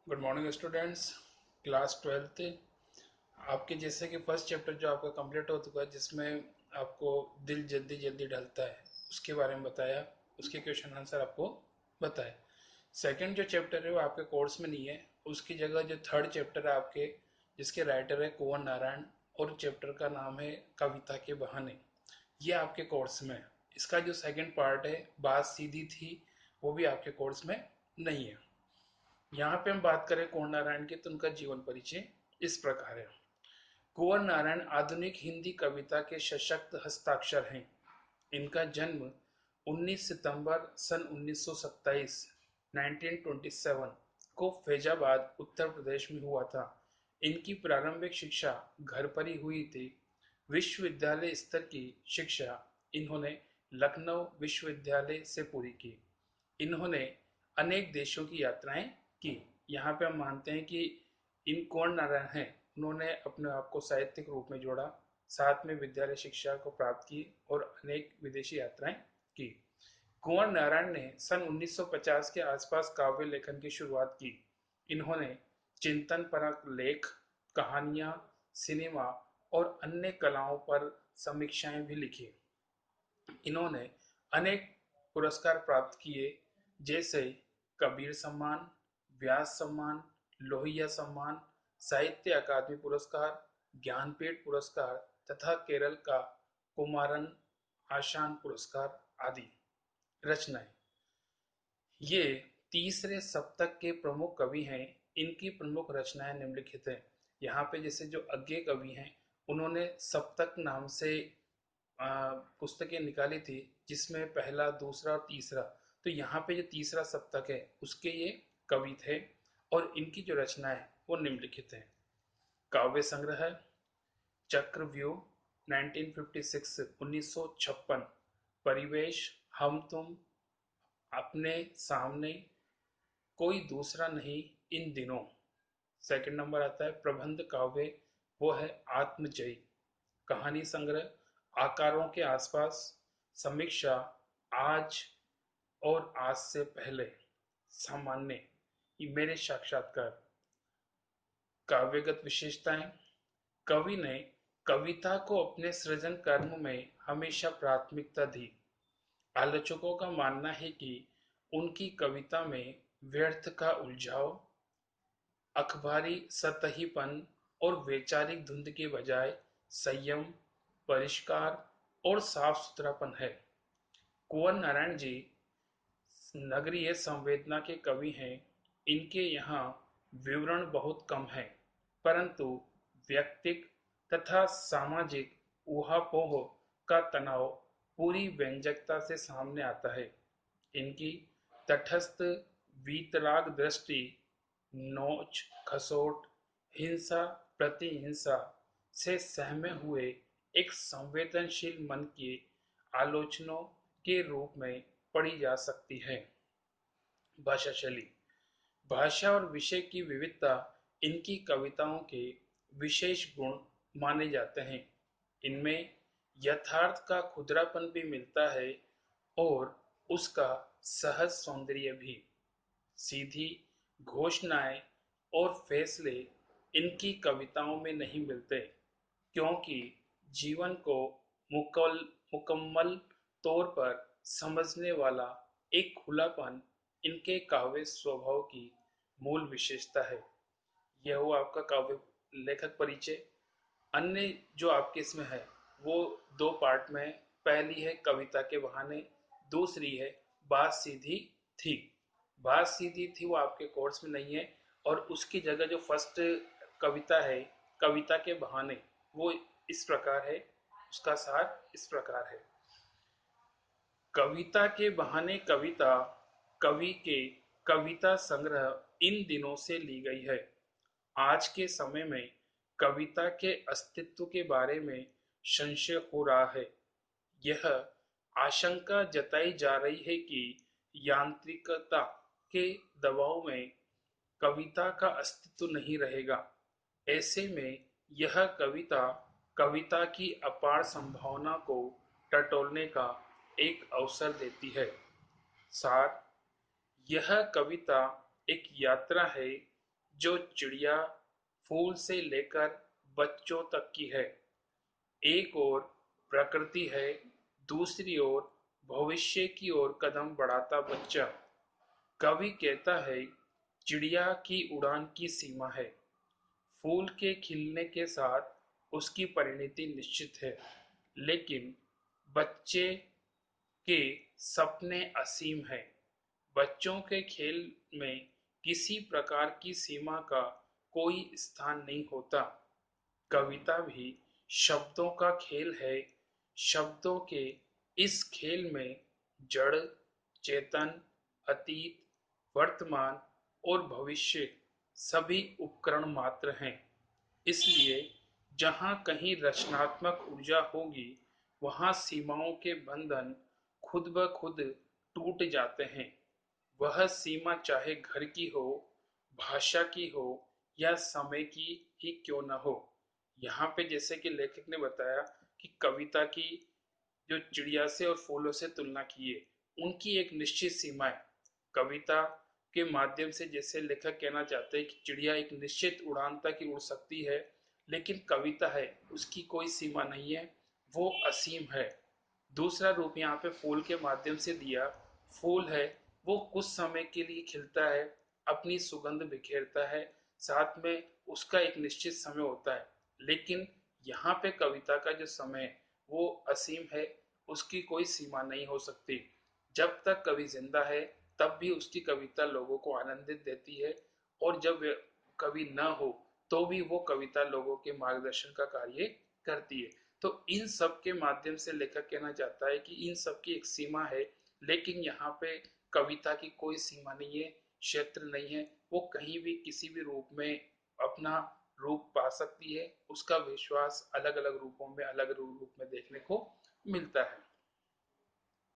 Good morning students. Class twelfth आपके जैसे कि फर्स्ट चैप्टर जो आपका कंप्लीट हो चुका है, जिसमें आपको दिल जल्दी जल्दी ढलता है उसके बारे में बताया, उसके क्वेश्चन आंसर आपको बताए। सेकंड जो चैप्टर है वो आपके कोर्स में नहीं है, उसकी जगह जो थर्ड चैप्टर है आपके, जिसके राइटर है कुंवर नारायण, और चैप्टर का नाम है कविता के बहाने, ये आपके कोर्स में है। इसका जो सेकंड पार्ट है बात सीधी थी, वो भी आपके कोर्स में नहीं है। यहाँ पे हम बात करें कुंवर नारायण की, तो उनका जीवन परिचय इस प्रकार है। कुंवर नारायण आधुनिक हिंदी कविता के सशक्त हस्ताक्षर हैं। इनका जन्म 19 सितंबर सन 1927 1927 को फैजाबाद उत्तर प्रदेश में हुआ था। इनकी प्रारंभिक शिक्षा घर पर ही हुई थी। विश्वविद्यालय स्तर की शिक्षा इन्होंने लखनऊ विश्वविद्यालय से पूरी की। इन्होंने अनेक देशों की यात्राएं की। यहाँ पे हम मानते हैं कि इन कौन नारायण हैं, उन्होंने अपने आप को साहित्यिक रूप में जोड़ा, साथ में विद्यालय शिक्षा को प्राप्त की और अनेक विदेशी यात्राएं की। कुंवर नारायण ने सन 1950 के आसपास काव्य लेखन की शुरुआत की। इन्होंने चिंतन परक लेख, कहानियां, सिनेमा और अन्य कलाओं पर समीक्षाएं भी लिखी। इन्होंने अनेक पुरस्कार प्राप्त किए, जैसे कबीर सम्मान, व्यास सम्मान, लोहिया सम्मान, साहित्य अकादमी पुरस्कार, ज्ञानपीठ पुरस्कार तथा केरल का कुमारन आशान पुरस्कार आदि रचनाएं। ये तीसरे सप्तक के प्रमुख कवि हैं। इनकी प्रमुख रचनाएं निम्नलिखित हैं। यहाँ पे जैसे जो अज्ञे कवि हैं, उन्होंने सप्तक नाम से पुस्तकें निकाली थी, जिसमें पहला, दूसरा और तीसरा। तो यहाँ पे जो तीसरा सप्तक है उसके ये कवि थे, और इनकी जो रचना है वो निम्नलिखित है। काव्य संग्रह चक्रव्यूह 1956 1956, परिवेश हम तुम, अपने सामने, कोई दूसरा नहीं इन दिनों। सेकंड नंबर आता है प्रबंध काव्य, वो है आत्मजयी। कहानी संग्रह आकारों के आसपास, समीक्षा आज और आज से पहले, सामान्य, ये मेरे साक्षात्कार। काव्यगत विशेषताएं, कवि ने कविता को अपने सृजन कर्म में हमेशा प्राथमिकता दी। आलोचकों का मानना है कि उनकी कविता में व्यर्थ का उलझाव, अखबारी सतहीपन और वैचारिक धुंध के बजाय संयम, परिष्कार और साफ सुथरापन है। कुंवर नारायण जी नगरीय संवेदना के कवि हैं। इनके यहाँ विवरण बहुत कम है, परंतु व्यक्तिक तथा सामाजिक ऊहापोह का तनाव पूरी व्यंजकता से सामने आता है। इनकी तटस्थ वीतराग दृष्टि नोच खसोट, हिंसा प्रतिहिंसा से सहमे हुए एक संवेदनशील मन की आलोचनों के रूप में पढ़ी जा सकती है। भाषा शैली, भाषा और विषय की विविधता इनकी कविताओं के विशेष गुण माने जाते हैं। इनमें यथार्थ का खुदरापन भी मिलता है और उसका सहज सौंदर्य भी। सीधी घोषणाएं और फैसले इनकी कविताओं में नहीं मिलते, क्योंकि जीवन को मुकम्मल तौर पर समझने वाला एक खुलापन इनके काव्य स्वभाव की मूल विशेषता है। यह हुआ आपका काव्य लेखक परिचय। अन्य जो आपके इसमें है वो दो पार्ट में है। पहली है कविता के बहाने, दूसरी है बात सीधी थी। बात सीधी थी वो आपके कोर्स में नहीं है, और उसकी जगह जो फर्स्ट कविता है कविता के बहाने, वो इस प्रकार है, उसका सार इस प्रकार है। कविता के बहाने कविता कवि के कविता संग्रह इन दिनों से ली गई है। आज के समय में कविता के अस्तित्व के बारे में संशय हो रहा है। यह आशंका जताई जा रही है कि यांत्रिकता के दबाव में कविता का अस्तित्व नहीं रहेगा। ऐसे में यह कविता कविता की अपार संभावना को टटोलने का एक अवसर देती है। सार, यह कविता एक यात्रा है जो चिड़िया फूल से लेकर बच्चों तक की है। एक ओर प्रकृति है, दूसरी ओर भविष्य की ओर कदम बढ़ाता बच्चा। कवि कहता है, चिड़िया की उड़ान की सीमा है। फूल के खिलने के साथ उसकी परिणति निश्चित है, लेकिन बच्चे के सपने असीम हैं। बच्चों के खेल में किसी प्रकार की सीमा का कोई स्थान नहीं होता। कविता भी शब्दों का खेल है। शब्दों के इस खेल में जड़, चेतन, अतीत, वर्तमान और भविष्य सभी उपकरण मात्र हैं। इसलिए जहाँ कहीं रचनात्मक ऊर्जा होगी, वहाँ सीमाओं के बंधन खुद ब खुद टूट जाते हैं। वह सीमा चाहे घर की हो, भाषा की हो या समय की ही क्यों न हो। यहाँ पे जैसे कि लेखक ने बताया कि कविता की जो चिड़िया से और फूलों से तुलना की है, उनकी एक निश्चित सीमा है। कविता के माध्यम से जैसे लेखक कहना चाहते हैं कि चिड़िया एक निश्चित उड़ान तक ही उड़ सकती है, लेकिन कविता है उसकी कोई सीमा नहीं है, वो असीम है। दूसरा रूप यहाँ पे फूल के माध्यम से दिया। फूल है, वो कुछ समय के लिए खिलता है, अपनी सुगंध बिखेरता है, साथ में उसका एक निश्चित समय होता है। लेकिन यहाँ पे कविता का जो समय है वो असीम है, उसकी कोई सीमा नहीं हो सकती। जब तक कवि जिंदा है तब भी उसकी कविता लोगों को आनंदित देती है, और जब कवि न हो तो भी वो कविता लोगों के मार्गदर्शन का कार्य करती है। तो इन सब के माध्यम से लेखक कहना चाहता है कि इन सब की एक सीमा है, लेकिन यहाँ पे कविता की कोई सीमा नहीं है, क्षेत्र नहीं है। वो कहीं भी किसी भी रूप में अपना रूप पा सकती है। उसका विश्वास अलग अलग रूपों में अलग रूप में देखने को मिलता है।